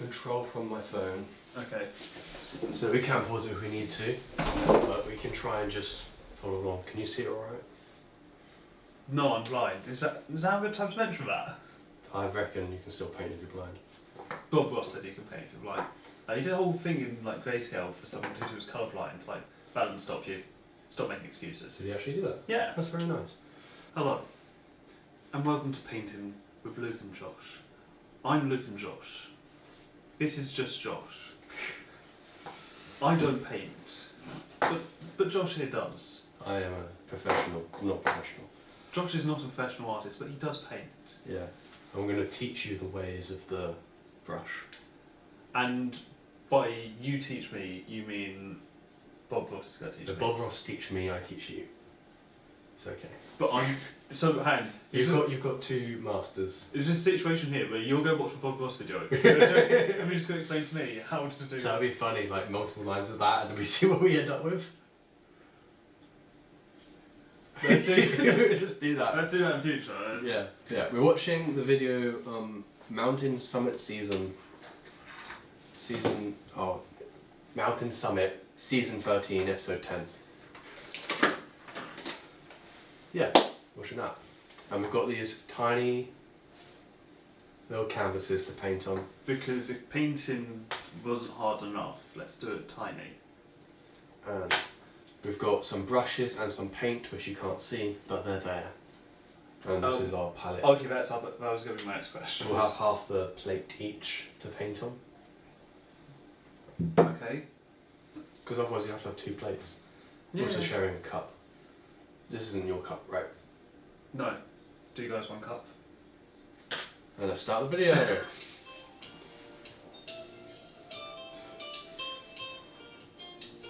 control from my phone. Okay. So we can pause it if we need to, but we can try and just follow along. Can you see it alright? No, I'm blind. Is that a good time to mention that? I reckon you can still paint if you're blind. Bob Ross said you can paint if you're blind. He did a whole thing in like grayscale for someone who was colourblind. It's like, that doesn't stop you. Stop making excuses. Did he actually do that? Yeah. That's very nice. Hello, and welcome to Painting with Luke and Josh. I'm Luke and Josh. This is just Josh. I don't paint, but Josh here does. I am a professional, not professional. Josh is not a professional artist, but he does paint. Yeah. I'm going to teach you the ways of the brush. And by you teach me, you mean Bob Ross is going to teach me? Bob Ross teach me, I teach you. It's okay. But so hang on. You've got two masters. Is this a situation here where you'll go watch a Bob Ross video and you're just going to explain to me how to do that? That'd be funny, like multiple lines of that, and then we see what we end up with. Let's do that. Let's do that in future. Yeah. We're watching the video Mountain Summit Mountain Summit Season 13, Episode 10. Yeah, watching that. And we've got these tiny little canvases to paint on. Because if painting wasn't hard enough, let's do it tiny. And we've got some brushes and some paint, which you can't see, but they're there. And this is our palette. Okay, that was going to be my next question. We'll have half the plate each to paint on. Okay. Because otherwise you have to have two plates. You're also sharing a cup. This isn't your cup, right? No. Do you guys want a cup? And let's start the video.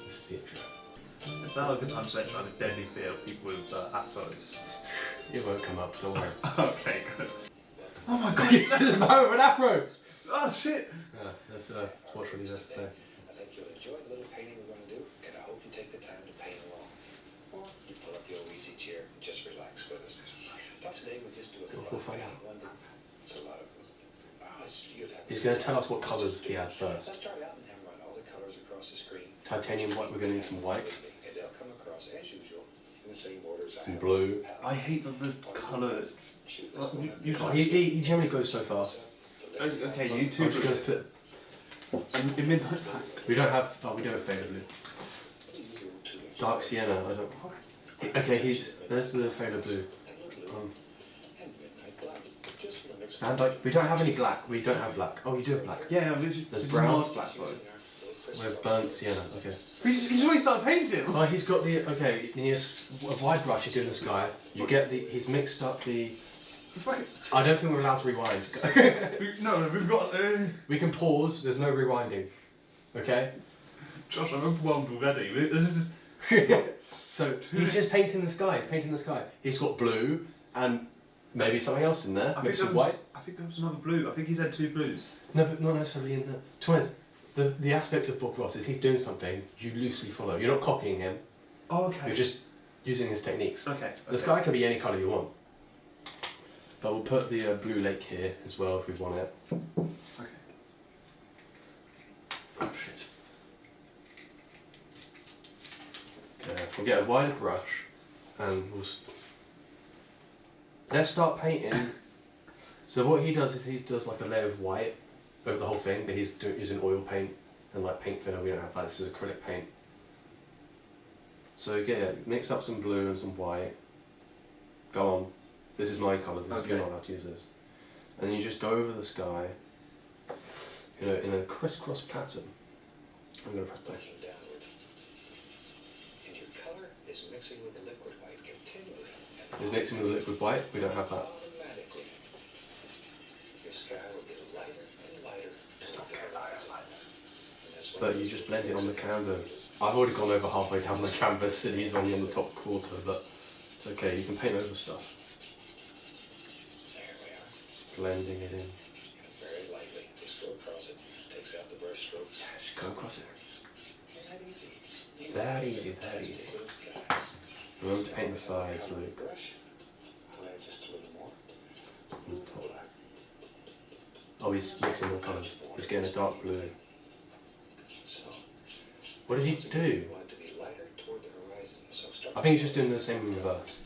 This is the intro. It's now a good time to let you know the deadly fear of people with afros. It won't come up, don't worry. Okay, good. Oh my god, there's a man with an afro! Oh shit! Yeah, let's watch what he has to say. I think you'll enjoy the little painting we're going to do, and I hope you take the time to paint along. Or you pull up your easy chair and just relax with us. I thought today we'd just do a We'll find out. one day. It's a lot of He's going to tell us what colours he has first. Let's start out and hammer on all the colours across the screen. Titanium white, we're going to need some white. And they'll come across as usual in the same order as I Some have. blue. I hate the colour. He generally goes so fast. Okay, you two. I'm just going to put... In midnight black. We don't have faded blue. Dark sienna, I don't... Okay, there's the faded blue. And we don't have any black. We don't have black. Oh, you do have black. Yeah, There's brown. Black though. We have burnt sienna. Okay. He's already started painting. Oh, he's got the a wide brush. He's doing the sky. You get he's mixed up the. I don't think we're allowed to rewind. No, we've got. We can pause. There's no rewinding. Okay. Josh, I'm overwhelmed already. This is. So he's just painting the sky. He's painting the sky. He's got blue and maybe something else in there. Mixed with white. I think there was another blue. I think he's had two blues. No, but not necessarily in the. To be honest, the aspect of Bob Ross is he's doing something. You loosely follow. You're not copying him. Oh, okay. You're just using his techniques. Okay. The sky can be any colour you want. But we'll put the blue lake here as well if we want it. Okay. Oh shit. Okay, we'll get a wider brush and let's start painting. So what he does is he does like a layer of white over the whole thing, but he's using oil paint and like paint thinner. We don't have that. This is acrylic paint. So mix up some blue and some white. Go on. This is my colour. You're not allowed to use this. And then you just go over the sky, in a crisscross pattern. I'm going to press play. Looking downward. And your colour is mixing with the liquid white continually. It's mixing with the liquid white. We don't have that. Automatically. Your sky will get lighter and lighter. But you just blend it on the canvas. I've already gone over halfway down the canvas and he's only on the top quarter, but it's okay, you can paint over stuff. There we are. Blending it in. And very lightly, just go across it. Takes out the brush strokes. Just go across it. That easy. That easy, that easy. Remember to paint the sides, Luke. Brush. Just a little more. On the top. Oh, he's mixing more colours. He's getting a dark blue. So, What did he do? you want it to be lighter toward the horizon. So start I think he's just doing the same in reverse.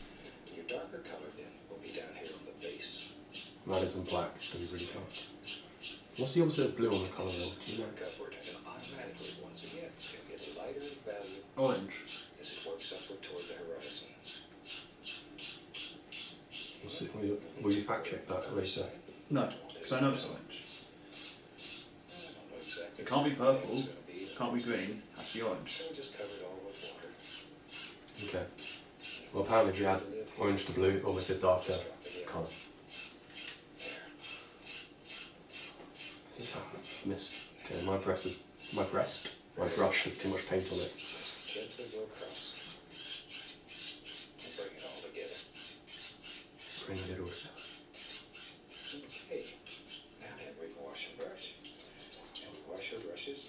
your darker color then will be down here on the base. That isn't black, it's going to be really dark. What's the opposite of blue on the colour wheel? Do you know? Work upward, and automatically, once again, you'll get a lighter value Orange. as it works upward toward the horizon. Will you fact check that later? No, because I know it's orange. I don't know exactly It can't be what purple. it's gonna be. Can't be green. Has to be orange. So we just cover it all with water. Okay. Well, apparently if you add orange to blue, or make a darker colour. Miss. Okay, my brush has too much paint on it. Just gently go across. And bring it all together. Bring it all. Okay. Now then we can wash and brush. And we wash our brushes.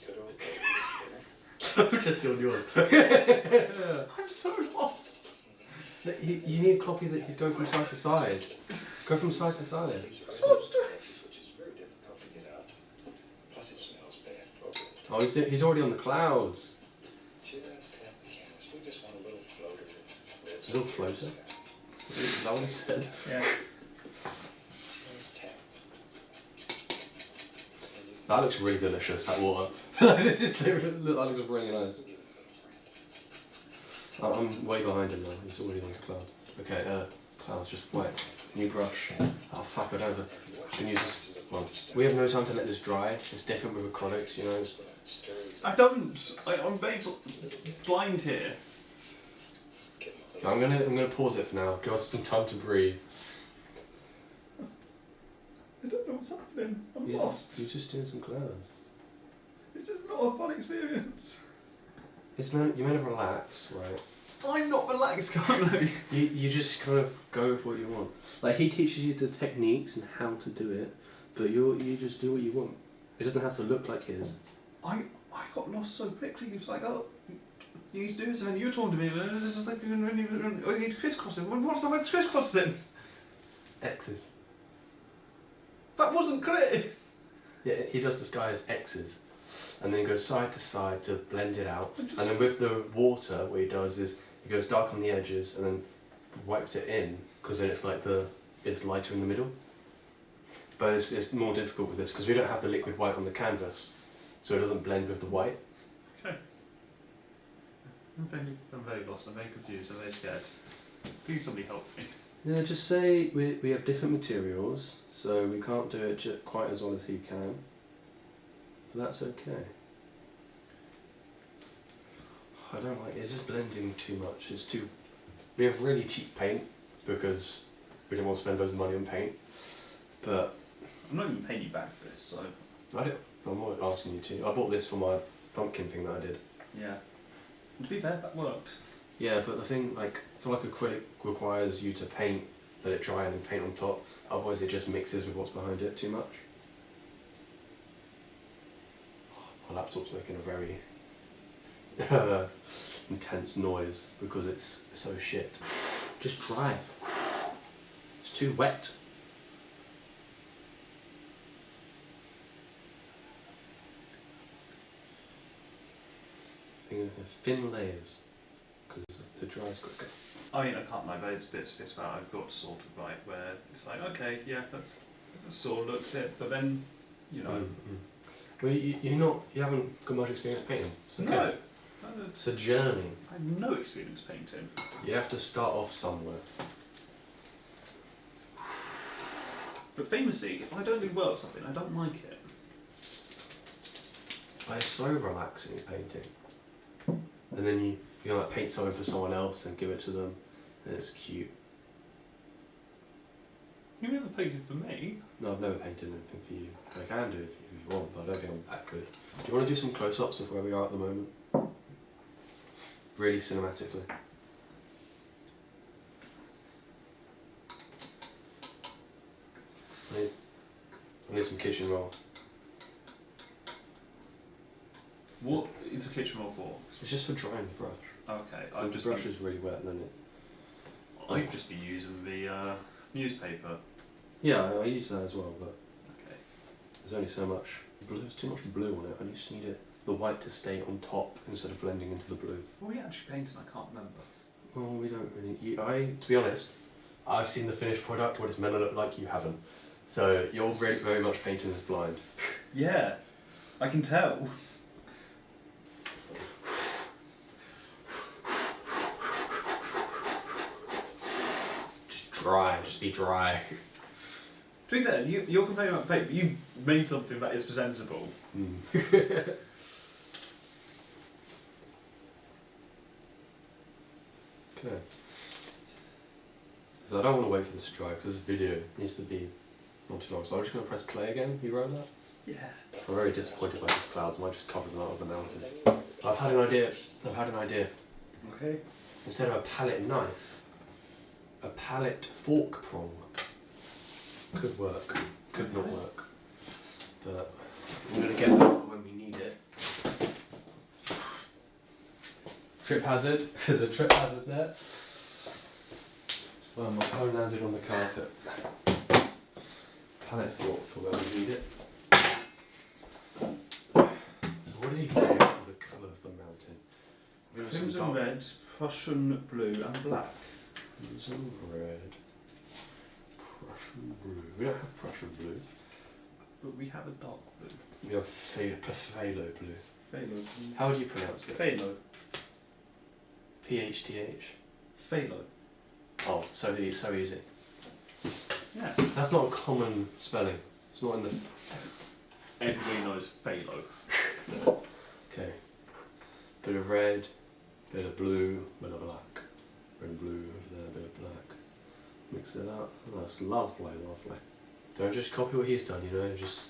Good old paper. Just on yours. I'm so lost. You need a copy that he's going from side to side. Go from side to side. Which is very difficult to get out. Plus it smells bad. Okay. Oh, he's already on the clouds. Just tap the canvas. We just want a little floater that lives A little up floater? here in the sky. Is that what he said? Yeah. Just tap. And you That looks really delicious, that water. That looks really nice. can give it a little friend. I'm way behind him now, he's already on his cloud. Okay, cloud's just wet. New brush. Oh fuck, I don't have a... Can use this? Well, we have no time to let this dry. It's different with acrylics, you know. Stir these I don't. I'm very blind here. Get them I'm gonna pause it for now. Give us some time to breathe. I don't know what's happening. I'm You're lost. just doing some clouds. This is not a fun experience. You're meant to relax, right? I'm not relaxed currently. You just kind of go with what you want. Like he teaches you the techniques and how to do it, but you just do what you want. It doesn't have to look like his. I got lost so quickly. He was like, oh, you need to do this, and then you were talking to me, and this is like, you need to crisscross it. What's the word crisscross then? X's. That wasn't clear. Yeah, he does the sky as X's, and then he goes side to side to blend it out. And then with the water, what he does is he goes dark on the edges and then wipes it in, because then it's like it's lighter in the middle. But it's more difficult with this because we don't have the liquid white on the canvas, so it doesn't blend with the white. Okay. I'm very lost. I'm very confused. I'm very scared. Please somebody help me. Yeah, just say we have different materials, so we can't do it quite as well as he can. But that's okay. I don't like it's just blending too much. It's too. We have really cheap paint because we don't want to spend loads of money on paint. But I'm not even paying you back for this, so I'm not asking you to. I bought this for my pumpkin thing that I did. yeah. To be fair, that worked. Yeah, but the thing, like, I feel like acrylic requires you to paint, let it dry and then paint on top. Otherwise, it just mixes with what's behind it too much. My laptop's making a very intense noise because it's so shit. Just dry. It's too wet. Thin layers because it dries quicker. I mean, I can't lie, those bits of this where I've got sort of right where it's like, okay, yeah, that sort of looks it, but then, you know. Well, you haven't got much experience painting. It's okay. No. It's a journey. I have no experience painting. You have to start off somewhere. But famously, if I don't do well at something, I don't like it. But it's so relaxing painting. And then you like paint something for someone else and give it to them, and it's cute. You never painted for me. No, I've never painted anything for you. I can do it if you want, but I don't think I'm that good. Do you want to do some close-ups of where we are at the moment? Really cinematically. I need some kitchen roll. What is a kitchen roll for? It's just for drying the brush. Okay, So if the brush is really wet, then it... I've just been using the newspaper. Yeah, I use that as well, but... Okay. There's only so much blue. There's too much blue on it. I just need the white to stay on top instead of blending into the blue. What were you actually painting? I can't remember. Well, we don't really. To be honest, I've seen the finished product. What it's meant to look like, you haven't. So you're very much painting this blind. Yeah, I can tell. Just be dry. To be fair, you're complaining about paint, but you've made something that is presentable. Okay. Because I don't want to wait for this to dry, because this video needs to be not too long. So I'm just going to press play again. You wrote that? Yeah. I'm very disappointed by these clouds. I might just cover them out with a mountain. I've had an idea. Okay. Instead of a palette knife, a palette fork prong. Could work. Could not work. But I'm going to get that for when we need it. Trip hazard. There's a trip hazard there. Well, my phone landed on the carpet. Palette fork for when we need it. So what did he do for the colour of the mountain? Crimson red, Prussian blue and black. Crimson red, Prussian blue. We don't have Prussian blue. But we have a dark blue. We have phthalo blue. Phthalo blue. How do you pronounce it? Phthalo. PHTH. Phthalo. Oh, so easy. Yeah. That's not a common spelling. It's not in the. Everybody knows phthalo. Okay. Bit of red, bit of blue, bit of black. Red and blue over there, bit of black. Mix it up. That's lovely. Don't just copy what he's done, just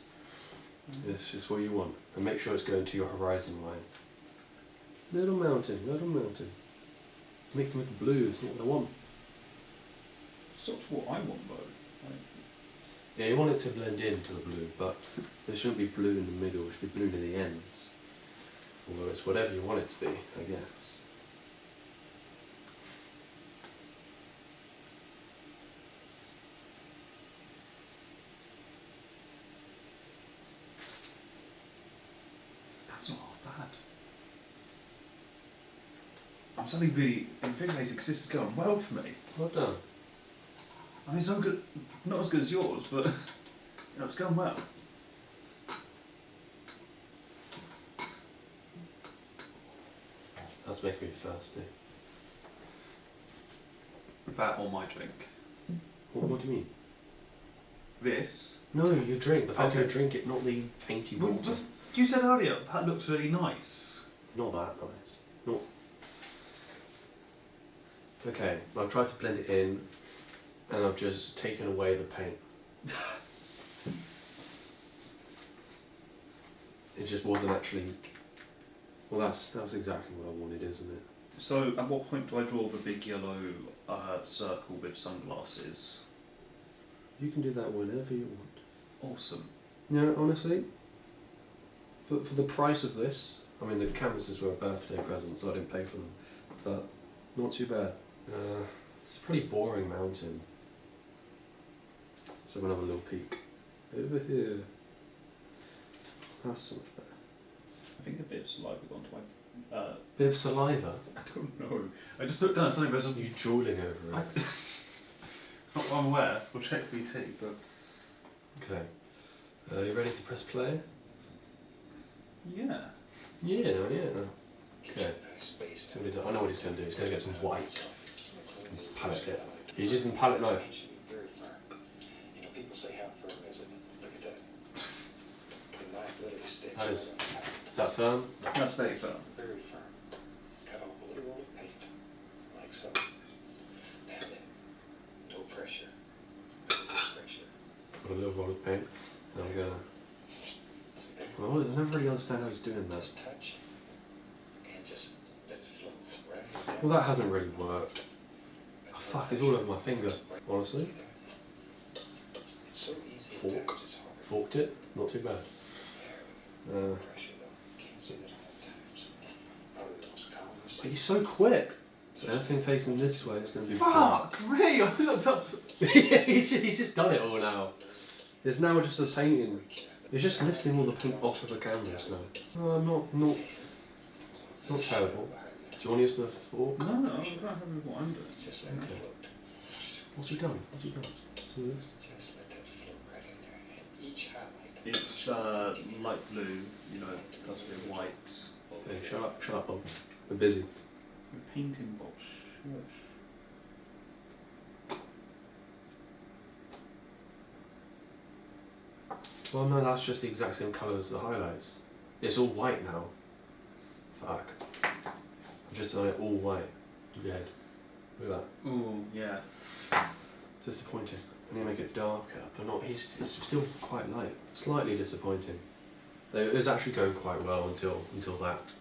it's just what you want. And make sure it's going to your horizon line. Little mountain. Mix them with the blues, not what I want. Sort of what I want though. Yeah, you want it to blend into the blue, but there shouldn't be blue in the middle, it should be blue near the ends. Although it's whatever you want it to be, I guess. That's not half bad. I'm suddenly really invigorated because this is going well for me. Well done. I mean, it's not good, not as good as yours, but it's going well. That's making me thirsty. That or my drink. What do you mean? This. No, your drink. The fact Okay. you drink it, not the painty Well, water. you said earlier that looks really nice. Not that nice. Not. Okay, I've tried to blend it in, and I've just taken away the paint. It just wasn't actually. Well, that's exactly what I wanted, isn't it? So, at what point do I draw the big yellow circle with sunglasses? You can do that whenever you want. Awesome. Yeah, honestly, for the price of this, I mean the canvases were a birthday present, so I didn't pay for them, but not too bad. It's a pretty boring mountain. So we'll have a little peek. Over here. That's so much better. I think a bit of saliva gone to my... Bit of saliva? I don't know. I just looked down at something, but I was You drooling over it. not what I'm aware. We'll check VT, but... Okay. You ready to press play? Yeah. Yeah. Okay. Nice space. So I know what he's going to do. He's going to get some white and palette it. He's using the palette knife. It should be very firm. People say how firm is it? Look at that. The knife literally sticks. That is- right on top. Is that firm? That's very firm. Very firm. Cut off a little roll of paint, like so. Now then, no pressure. No pressure. Got a little roll of paint. And I'm going to. See there? Well, I never really understand how he's doing that. Just touch and just let it flow right. Well, that hasn't really worked. Oh, fuck, it's all over my finger, honestly. See there? It's so easy. at Fork. times, it's hard. Forked it, not too bad. Pressure though. Can't say that all times. Probably the most common But mistake. he's so quick. So anything facing this way is going to be. Fuck me! I looked up... he's just done it all now. It's now just a painting It's just lifting all the paint off of the canvas now. Not terrible. Do you want to use the fork? No, I'm quite happy with what I'm doing. Just let it Okay. float. What's he done? See this? Just let that float right in there. And each highlight. It's light blue, you know, plus a bit of white. Hey, shut up, Bob. We're busy. We're painting Bob. Shush. Well, no, that's just the exact same colour as the highlights. It's all white now. Fuck. I've just done it all white. Dead. Look at that. Ooh, yeah. Disappointing. I need to make it darker, but not. It's still quite light. Slightly disappointing. It was actually going quite well until that.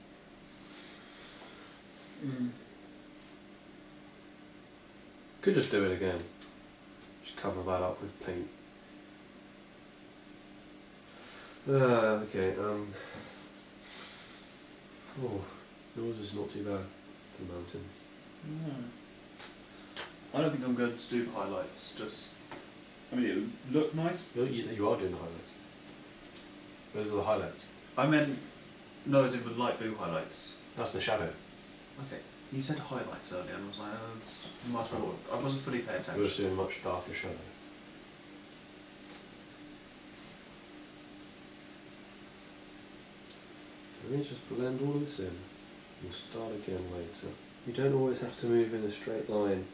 Could just do it again. Just cover that up with paint. Okay. Oh, yours is not too bad for the mountains. No. I don't think I'm going to do highlights. Just, I mean, it would look nice. You are doing the highlights. Those are the highlights. I meant, no, I did with light blue highlights. That's the shadow. Okay. You said highlights earlier, and I was like, you might as well. I wasn't fully paying attention. You're just doing a much darker shadow. Let me just blend all of this in. We'll start again later. You don't always have to move in a straight line.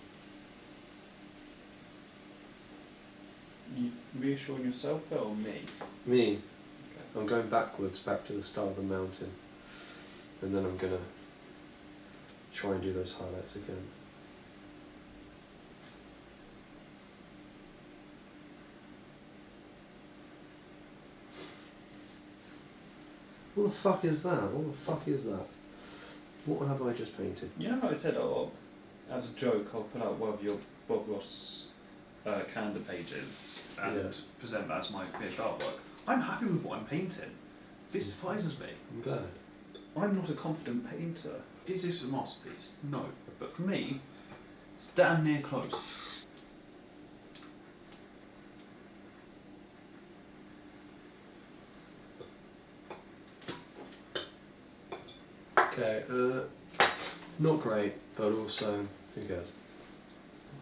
You reassuring yourself or me? Me, Okay. I'm going backwards, back to the start of the mountain. And then I'm gonna try and do those highlights again. What the fuck is that? What the fuck is that? What have I just painted? You know how I said, oh, as a joke, I'll pull out one of your Bob Ross calendar pages and present that as my finished artwork. I'm happy with what I'm painting. This surprises me. I'm glad. I'm not a confident painter. Is this a masterpiece? No. But for me, it's damn near close. Okay, not great, but also, who cares?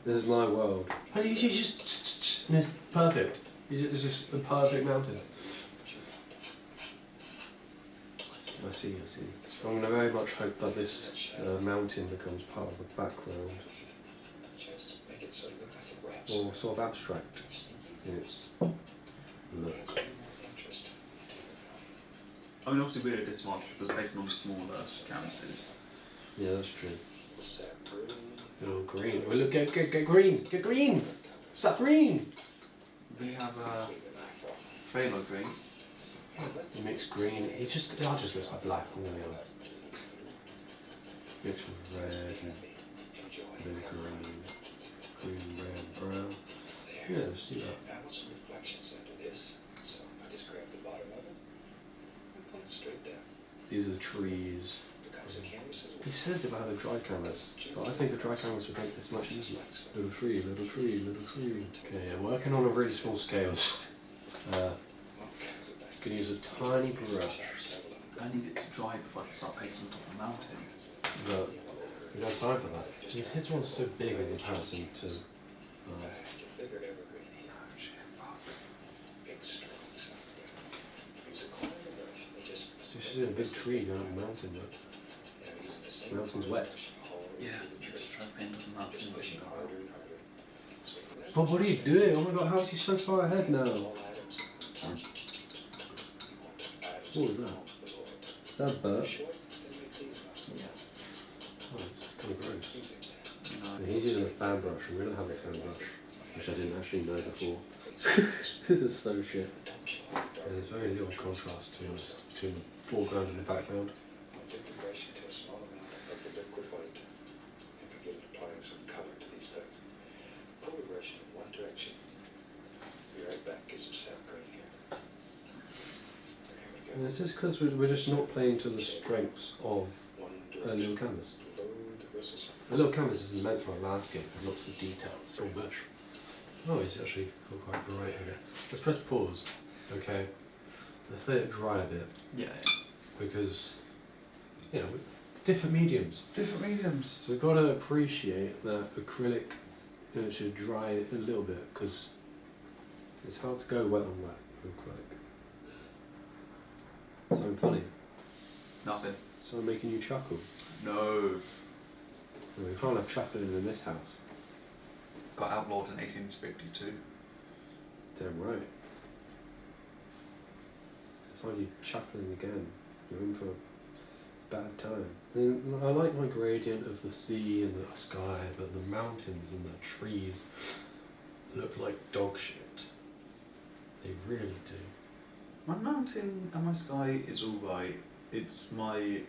This is my world. And it's just, and it's perfect. It's just a perfect mountain. I see. I'm going to very much hope that this mountain becomes part of the background, Just make it so it looks like it wraps. or sort of abstract in its look. Interest. I mean, obviously we're a disadvantage because based on smaller canvases. Yeah, that's true. Sap green. Good old green. Oh, look, get green! Get green! Sap green! We have a phthalo green. He mixed green. That just looks like black, I'm going to be honest. Mixed with red and then green, red, brown. Yeah, let's do that. I want some reflections under this, so I just grab the bottom of it and pull it straight down. These are the trees. Becomes a canvas as He well. says about a dry canvas, but I think a dry canvas would make this much easier. Little tree, little tree, little tree. Okay, yeah, working on a really small scale. You can use a tiny brush, I need it to dry before I can start painting on top of the mountain. but we don't have time for that. His one's so big in comparison to. Bigger evergreen. Oh shit, fuck. Big strong sound. Use a corner of the brush and just So she's in a big tree going up a mountain, but using the the same mountain's wet. Yeah, just try to paint on the mountain. just pushing harder and harder. So But what are you doing? Oh my god, how is he so far ahead now? all items on top. What was that? Is that a bird? Short, then make these ones. Yeah. Oh, it's kind of gross. You know, And he's using a fan brush, and we don't have a fan brush, which I didn't actually know before. This is so shit. And there's very little contrast, to be honest, between the foreground and the background. I'll dip the brush into a small amount of the liquid white and begin applying some color to these things. Pull the brush in one direction. Be right back, get some sap green here. There we And go. it's just because we're just not playing to the strengths of One a little direction. canvas. Load the bristles. A little canvas is meant for a landscape with lots of details. Or bush. Oh, it's actually got quite bright here. Let's press pause. Okay. let's let it dry a bit. Yeah. Because, you know, different mediums. Different mediums. So we've got to appreciate that acrylic, you know, should dry a little bit because it's hard to go wet on wet with acrylic. So I'm funny. Nothing. So I'm making you chuckle. No. Well, we can't have chuckling in this house. Got outlawed in 1852. Damn right. If I find you chuckling again, you're in for a bad time. And I like my gradient of the sea and the sky, but the mountains and the trees look like dog shit. They really do. My mountain and my sky is alright. It's my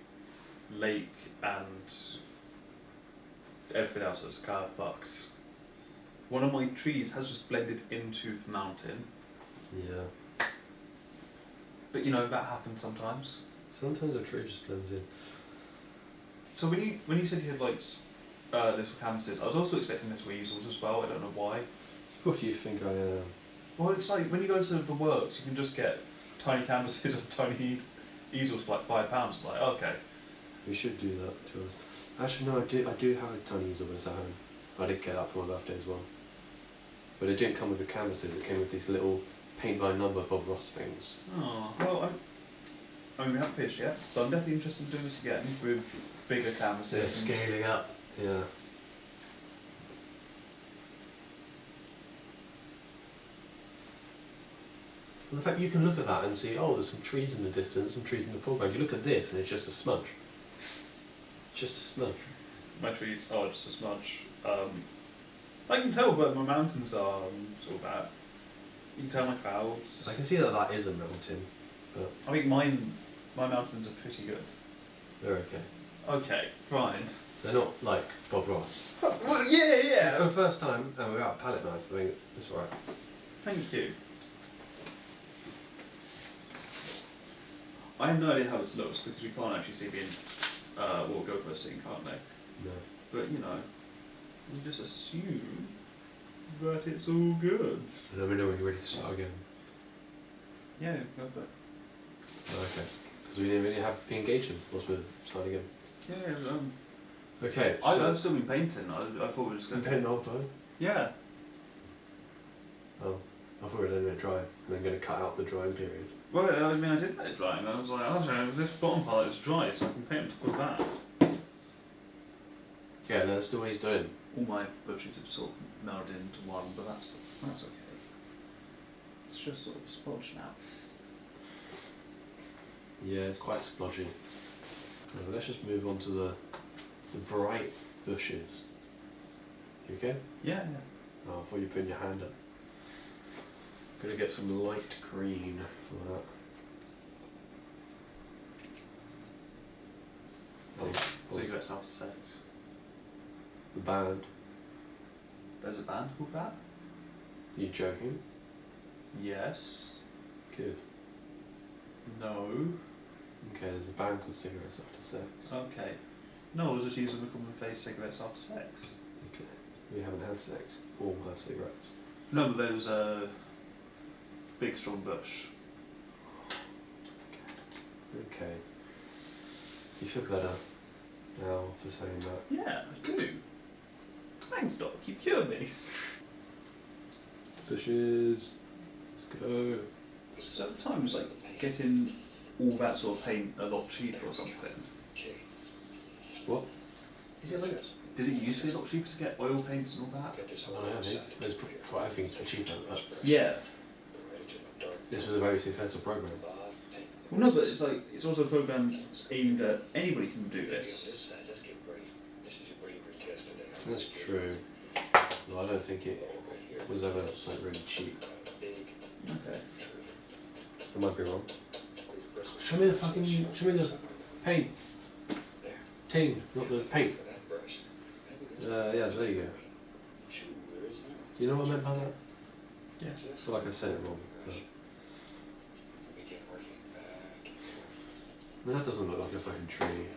lake and everything else that's kind of fucked. One of my trees has just blended into the mountain. Yeah. But you know, that happens sometimes. Sometimes a tree just blends in. So when you said you had like little canvases, I was also expecting little easels as well. I don't know why. What do you think I am? Well, it's like when you go to the works, you can just get tiny canvases and tiny easels for like £5. It's like, okay. We should do that to us. Actually, no, I do have a tiny easel when it's at home. I did get that for my birthday as well. But it didn't come with the canvases, it came with these little paint by number Bob Ross things. Oh, well, I mean, we haven't finished yet, so I'm definitely interested in doing this again with bigger canvases. Yeah, scaling up. Yeah. Well, the fact you can look at that and see, oh, there's some trees in the distance, some trees in the foreground. You look at this and it's just a smudge. It's just a smudge. My trees are just a smudge. I can tell where my mountains are and all that. You can tell my clouds. I can see that that is a mountain, but I think my mountains are pretty good. they're okay. Okay, fine. They're not like Bob Ross. Well, yeah. For the first time, and without a palette knife, I think it's alright. Thank you. I have no idea how this looks because we can't actually see the GoPro scene, can't they? No. But you know, we just assume that it's all good. And let me know when you're ready to start again. Yeah, go for it. Oh, okay. Because we didn't really have the engagement once we're starting again. Yeah, Okay. I've still been painting. I thought we were just going been painting the whole time? Yeah. Oh. I thought we were letting it dry and then going to cut out the drying period. Well, I mean, I did let it dry, and I was like, oh, this bottom part is dry, so I can paint on top of that. Yeah, no, that's still what he's doing. All my bushes have sort of melded into one, but that's okay. It's just sort of a splodge now. Yeah, it's quite splodgy. Let's just move on to the bright bushes. You okay? Yeah. Oh, I thought you were putting your hand up. Gonna get some light green for that. Cigarettes after sex. The band. There's a band called that? Are you joking? Yes. Good. No. Okay, there's a band called Cigarettes After Sex. Okay. No, I was just using the common phrase cigarettes after sex. Okay. We haven't had sex. All had cigarettes. No, but there was a big strong bush. Okay. Do you feel better now for saying that? Yeah, I do. Thanks, Doc. You cured me. Bushes. Let's go. So at the time, it was like getting all that sort of paint a lot cheaper or something. What? Is it like? Did it used to be a lot cheaper to get oil paints and all that? Oh, yeah, there's quite a few things cheaper. But Yeah. this was a very successful program. Well, no, but it's like it's also a program aimed at anybody can do this. That's true. Well, I don't think it was ever like really cheap. Okay. I might be wrong. Show me the paint. Tin, not the paint. Yeah, there you go. Do you know what I meant by that? Yeah. I feel like I said it wrong. But... I mean, that doesn't look like a fucking tree.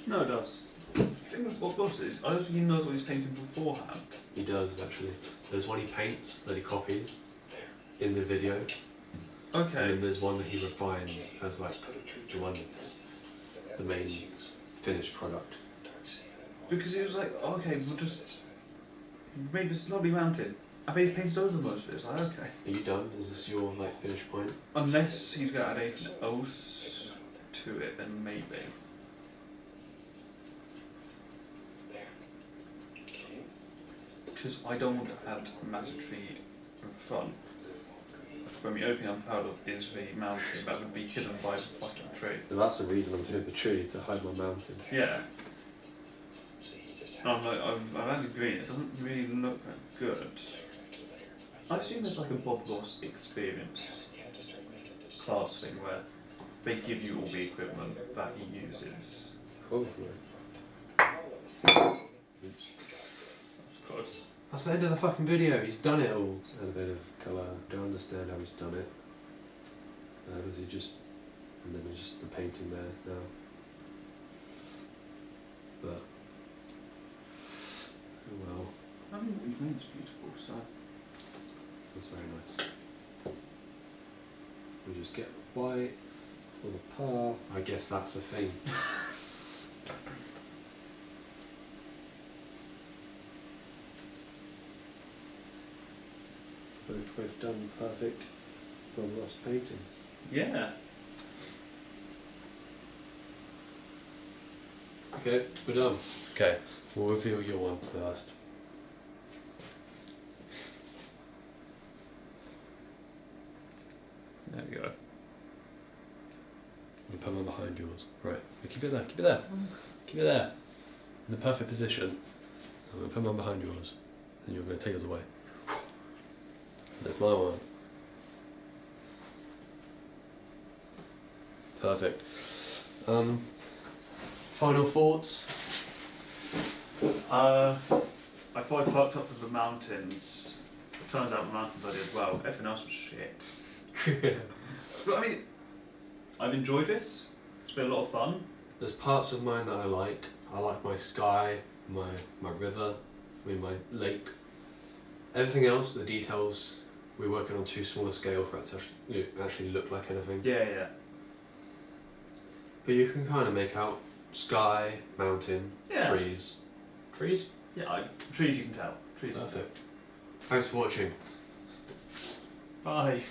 No, it does. The thing with Bob Ross is, I don't think he knows what he's painting beforehand. He does, actually. There's one he paints that he copies in the video. And Okay. then there's one that he refines as like the one, the main finished product. Because he was like, okay, we'll just made this lovely mountain. I bet he's painted over most of it. It's like, okay. Are you done? Is this your like finish point? Unless he's going to add anything else to it, then maybe. Because I don't want to add a massive tree in front. When we open, I'm proud of is the mountain that would be hidden by the fucking tree. And that's the reason I'm doing the tree, to hide my mountain. Yeah. I'm like, I've added green. It doesn't really look that good. I assume it's like a Bob Ross experience class thing where they give you all the equipment that he uses. Probably. Of course. That's the end of the fucking video. He's done it all. Add a bit of colour. Don't understand how he's done it. Does he just... And then there's just the painting there now. But... Oh well. I mean, what you've made is beautiful, so... That's very nice. We just get white for the par. I guess that's a thing. We've done perfect Bob Ross paintings. Yeah. Okay, we're done. Okay, we'll reveal your one first. There we go. We'll put them behind yours. Right, keep it there, keep it there. Keep it there. In the perfect position. I'm going to put them behind yours. And you're going to take us away. That's my one. Perfect. Final thoughts? I thought I fucked up with the mountains. It turns out the mountains I did well. Everything else was shit. But I mean, I've enjoyed this. It's been a lot of fun. There's parts of mine that I like. I like my sky, my river, my lake. Everything else, the details, we're working on too small a scale for it to actually look like anything. Yeah. But you can kind of make out sky, mountain, Yeah. trees. Trees? Yeah, trees you can tell. Trees. Perfect. Thanks for watching. Bye.